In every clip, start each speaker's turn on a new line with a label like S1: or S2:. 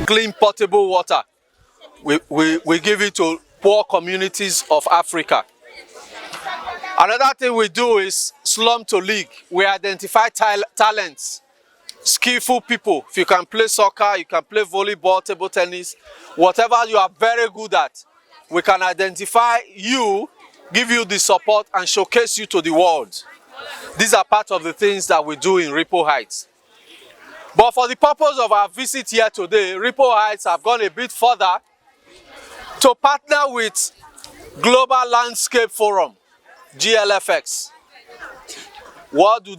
S1: clean potable water. We give it to poor communities of Africa. Another thing we do is slum to league. We identify talents, skillful people. If you can play soccer, you can play volleyball, table tennis, whatever you are very good at, we can identify you, give you the support and showcase you to the world. These are part of the things that we do in Ripple Heights. But for the purpose of our visit here today, Ripple Heights have gone a bit further to partner with Global Landscape Forum, Glfx. What do?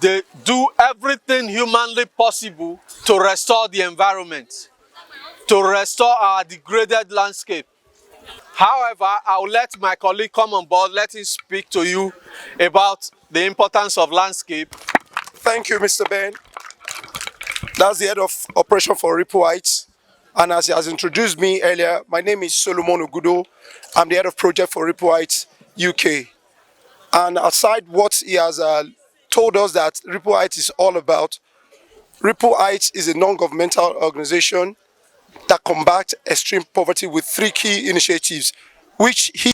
S1: They do everything humanly possible to restore the environment, to restore our degraded landscape. However, I'll let my colleague come on board, let him speak to you about the importance of landscape.
S2: Thank you, Mr. Ben. That's the head of operation for Ripple Heights. And as he has introduced me earlier, my name is Basorun-Ojoo. I'm the head of project for Ripple Heights, UK. And aside what he has told us that Ripple Heights is all about, Ripple Heights is a non-governmental organization that combats extreme poverty with 3 key initiatives, which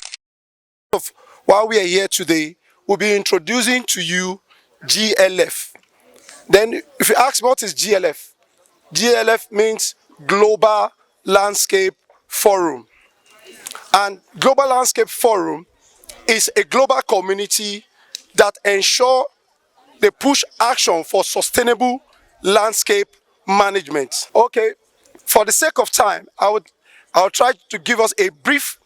S2: while we are here today, we'll be introducing to you GLF. Then if you ask what is GLF, GLF means Global Landscape Forum. And Global Landscape Forum is a global community that ensure they push action for sustainable landscape management. Okay, for the sake of time, I'll try to give us a brief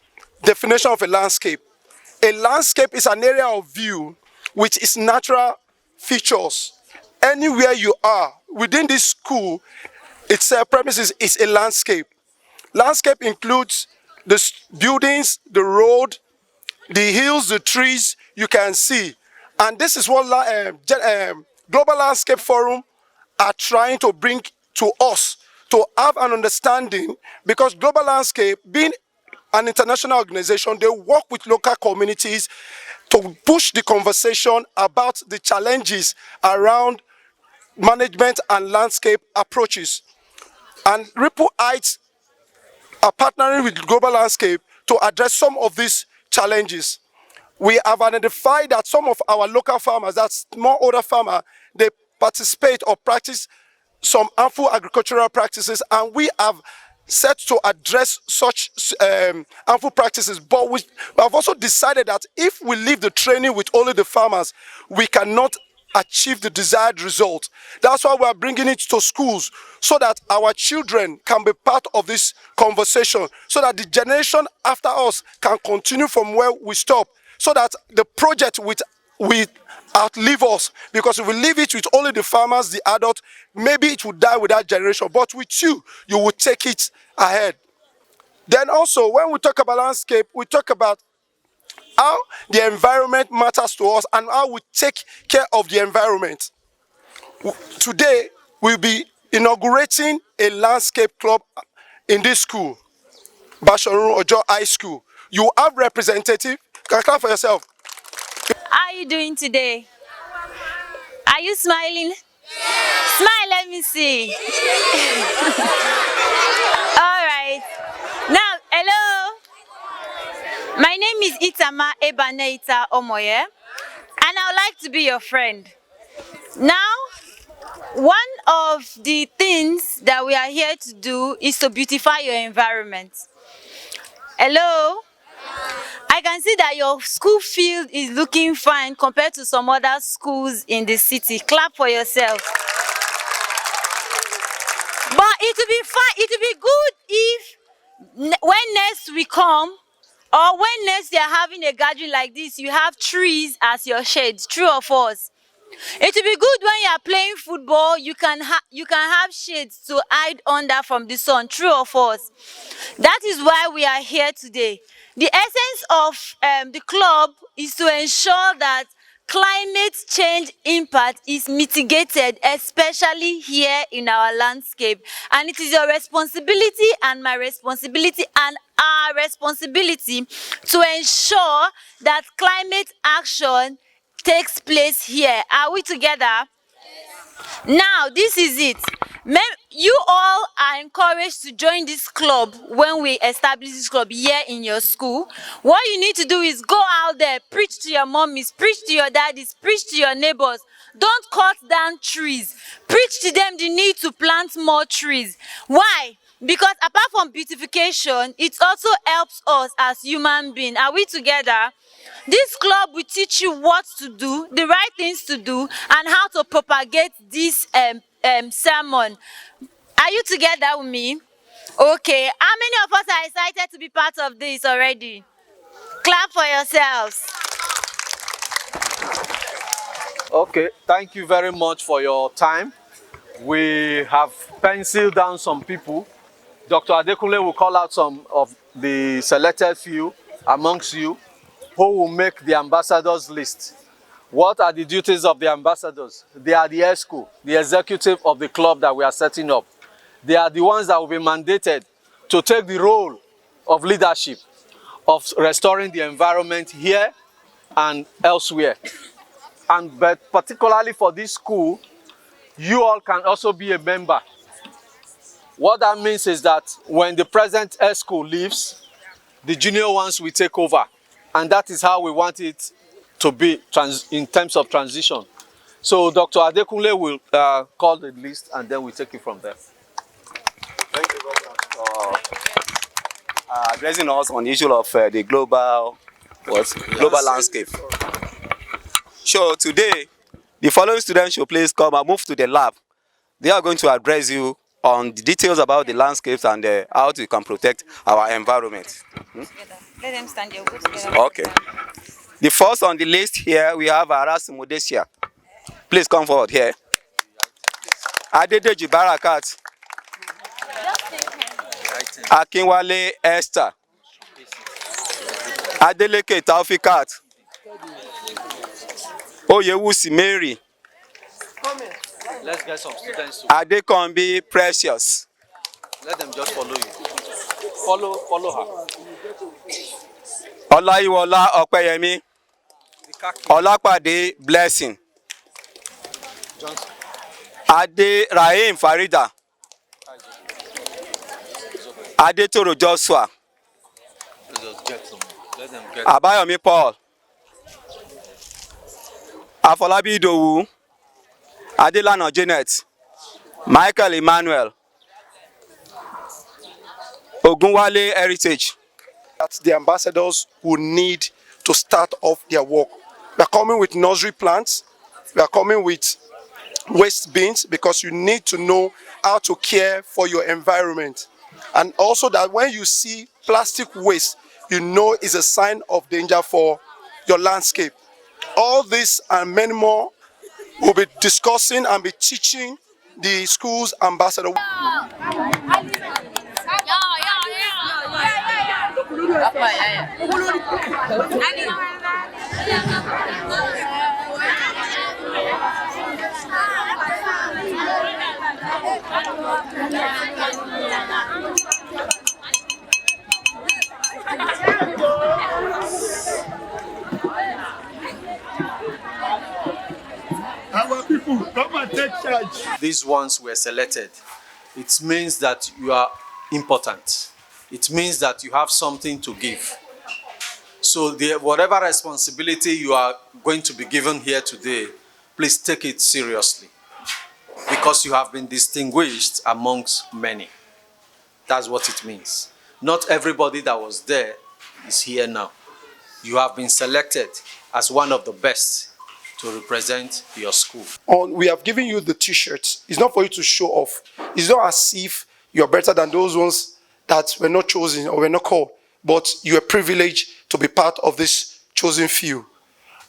S2: definition of a landscape. A landscape is an area of view which is natural features. Anywhere you are within this school, its premises is a landscape. Landscape includes the buildings, the road, the hills, the trees you can see. And this is what Global Landscape Forum are trying to bring to us, to have an understanding, because Global Landscape, being an international organization, they work with local communities to push the conversation about the challenges around management and landscape approaches. And Ripple Heights are partnering with Global Landscape to address some of these challenges. We have identified that some of our local farmers, that's more older farmers, they participate or practice some harmful agricultural practices, and we have set to address such harmful practices. But we have also decided that if we leave the training with only the farmers, we cannot achieve the desired result. That's why we are bringing it to schools, so that our children can be part of this conversation, so that the generation after us can continue from where we stop, so that the project will outlive us. Because if we leave it with only the farmers, the adults, maybe it will die with that generation. But with you, you will take it ahead. Then also, when we talk about landscape, we talk about how the environment matters to us and how we take care of the environment. Today, we'll be inaugurating a landscape club in this school, Basorun-Ojoo High School. You have representative. Can you clap for yourself?
S3: How are you doing today? Are you smiling? Yeah. Smile, let me see. All right. Now, hello. My name is Itama Ebaneita Omoye, and I would like to be your friend. Now, one of the things that we are here to do is to beautify your environment. Hello? I can see that your school field is looking fine compared to some other schools in the city. Clap for yourself. But it will be fine, it will be good if when next we come, or when next they are having a gathering like this, you have trees as your shades. True or false? It will be good when you are playing football, you can have shades to hide under from the sun. True or false? That is why we are here today. The essence of the club is to ensure that climate change impact is mitigated, especially here in our landscape. And it is your responsibility and my responsibility and our responsibility to ensure that climate action takes place here. Are we together? Now, this is it. You all are encouraged to join this club when we establish this club here in your school. What you need to do is go out there, preach to your mommies, preach to your daddies, preach to your neighbors. Don't cut down trees. Preach to them the need to plant more trees. Why? Because apart from beautification, it also helps us as human beings. Are we together? This club will teach you what to do, the right things to do, and how to propagate this sermon. Are you together with me? Okay. How many of us are excited to be part of this already? Clap for yourselves.
S1: Okay, thank you very much for your time. We have penciled down some people. Dr. Adekunle will call out some of the selected few amongst you who will make the ambassadors list. What are the duties of the ambassadors? They are the ESCO, the executive of the club that we are setting up. They are the ones that will be mandated to take the role of leadership, of restoring the environment here and elsewhere. But particularly for this school, you all can also be a member. What that means is that when the present ESCO leaves, the junior ones will take over. And that is how we want it to be in terms of transition. So Dr. Adekunle will call the list and then we take it from there.
S4: Thank you very much for addressing us on the issue of the global landscape. So today, the following students should please come and move to the lab. They are going to address you on the details about the landscapes and how we can protect our environment.
S3: Let them stand here. We'll go together.
S4: Okay. The first on the list here, we have Aras Modesia. Please come forward here. Adedeji Barakat. Akinwale Esther. Adeleke Taufikat. Oyewusi Mary.
S1: Let's get some students to
S4: Adekombi Precious.
S1: let them just follow you. Follow her.
S4: Olayiwola Opeyemi. Olapade Blessing.
S1: Johnson.
S4: Ade Rahim Farida. Adetoro Joshua.
S1: Let's just get some. Let them get.
S4: Abayomi Paul. Afolabi Idowu. Adelana Janet. Michael Emmanuel. Ogunwale Heritage.
S2: That the ambassadors will need to start off their work. We are coming with nursery plants. We are coming with waste bins because you need to know how to care for your environment. And also that when you see plastic waste, you know it's a sign of danger for your landscape. All this and many more we'll be discussing and be teaching the school's ambassador.
S5: Our people, come and take charge.
S1: These ones were selected. It means that you are important. It means that you have something to give. So whatever responsibility you are going to be given here today, please take it seriously because you have been distinguished amongst many. That's what it means. Not everybody that was there is here now. You have been selected as one of the best to represent your school.
S2: We have given you the t-shirts. It's not for you to show off. It's not as if you're better than those ones that were not chosen or were not called, but you are privileged to be part of this chosen few.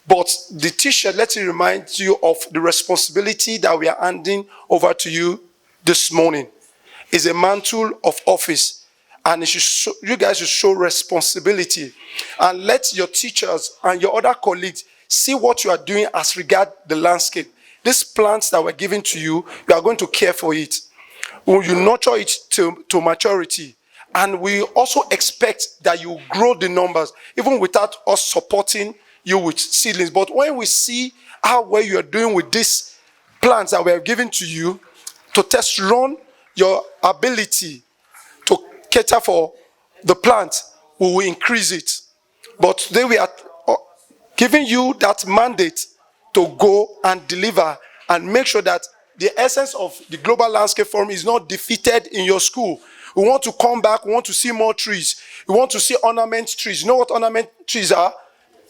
S2: But the t-shirt lets you remind you of the responsibility that we are handing over to you this morning. It's a mantle of office, and it should you guys should show responsibility and let your teachers and your other colleagues see what you are doing as regard the landscape. These plants that were given to you, you are going to care for it. You nurture it to maturity. And we also expect that you grow the numbers, even without us supporting you with seedlings. But when we see how well you are doing with these plants that we have given to you, to test run your ability to cater for the plant, we will increase it. But today we are giving you that mandate to go and deliver and make sure that the essence of the Global Landscape Forum is not defeated in your school. We want to come back, we want to see more trees. We want to see ornament trees. You know what ornament trees are?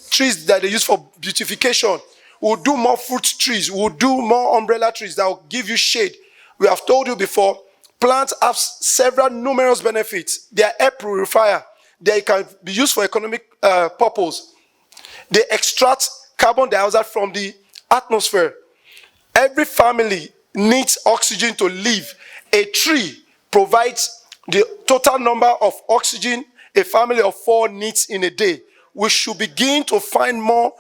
S2: Trees that they use for beautification. We'll do more fruit trees. We'll do more umbrella trees that will give you shade. We have told you before, plants have several numerous benefits. They are air purifier. They can be used for economic purpose. They extract carbon dioxide from the atmosphere. Every family needs oxygen to live. A tree provides the total number of oxygen a family of 4 needs in a day. We should begin to find more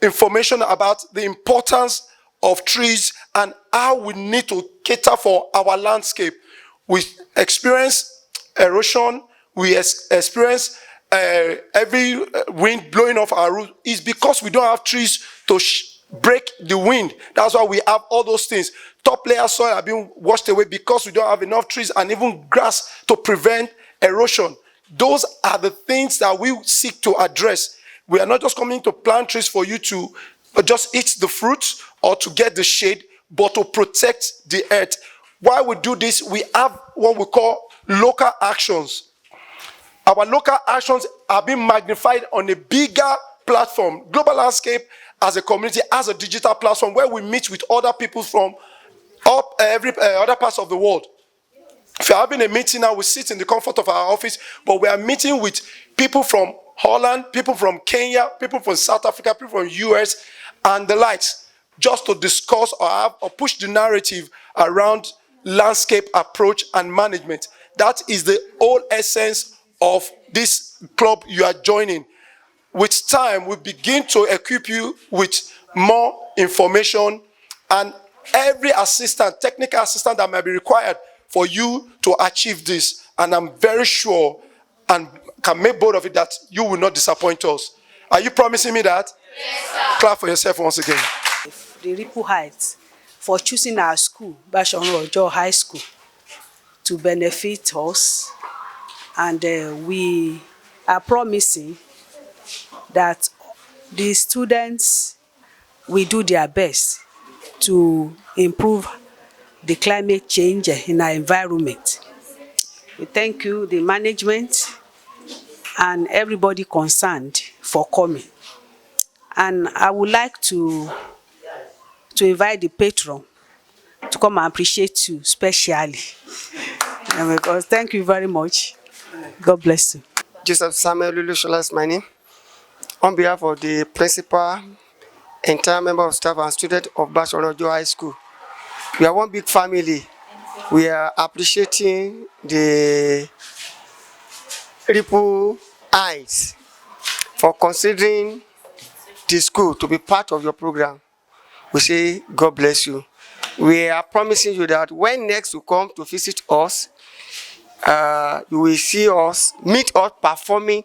S2: information about the importance of trees and how we need to cater for our landscape. We experience erosion, we experience every wind blowing off our roof. It's because we don't have trees to break the wind. That's why we have all those things. Top layer soil are being washed away because we don't have enough trees and even grass to prevent erosion. Those are the things that we seek to address. We are not just coming to plant trees for you to just eat the fruit or to get the shade, but to protect the earth. While we do this, we have what we call local actions. Our local actions are being magnified on a bigger platform. Global Landscape as a community, as a digital platform where we meet with other people from every other parts of the world. If you're having a meeting now, we sit in the comfort of our office, but we are meeting with people from Holland, people from Kenya, people from South Africa, people from US, and the likes, just to discuss or push the narrative around landscape approach and management. That is the whole essence of this club you are joining. With time, we begin to equip you with more information and every assistant, technical assistant that may be required for you to achieve this. And I'm very sure and can make bold of it that you will not disappoint us. Are you promising me that?
S3: Yes, sir.
S2: Clap for yourself once again.
S6: The Ripple Heights for choosing our school, Basorun-Ojoo High School, to benefit us. And we are promising that the students will do their best to improve the climate change in our environment. We thank you, the management, and everybody concerned for coming. And I would like to invite the patron to come and appreciate you specially. Because thank you very much. God bless you.
S7: Joseph Samuel Lulushola is my name. On behalf of the principal, entire member of staff and student of Basorun-Ojoo High School, we are one big family. We are appreciating the Ripple Heights for considering the school to be part of your program. We say, God bless you. We are promising you that when next you come to visit us, you will see us, meet us performing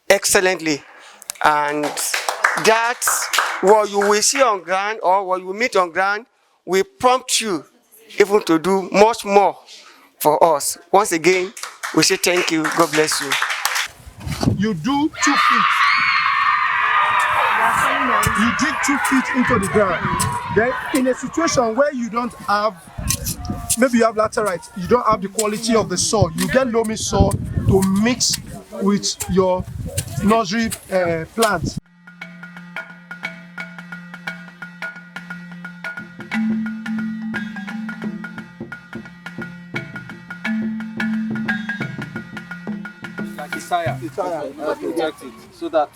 S7: excellently. And that's what you will see on ground or what you will meet on ground will prompt you even to do much more for us. Once again, we say thank you. God bless you.
S5: You do 2 feet. You dig 2 feet into the ground. Then in a situation where you don't have, maybe you have laterite, you don't have the quality of the soil, you get loamy soil to mix with your nursery plants.
S1: Like a tire. Protect it so that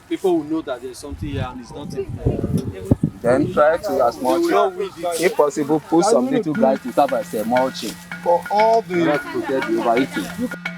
S1: people will know that there's something here and it's not
S8: Then try to, as much, if possible, put some little grass to serve as a mulching.
S5: For all the
S8: not to protect the overeating.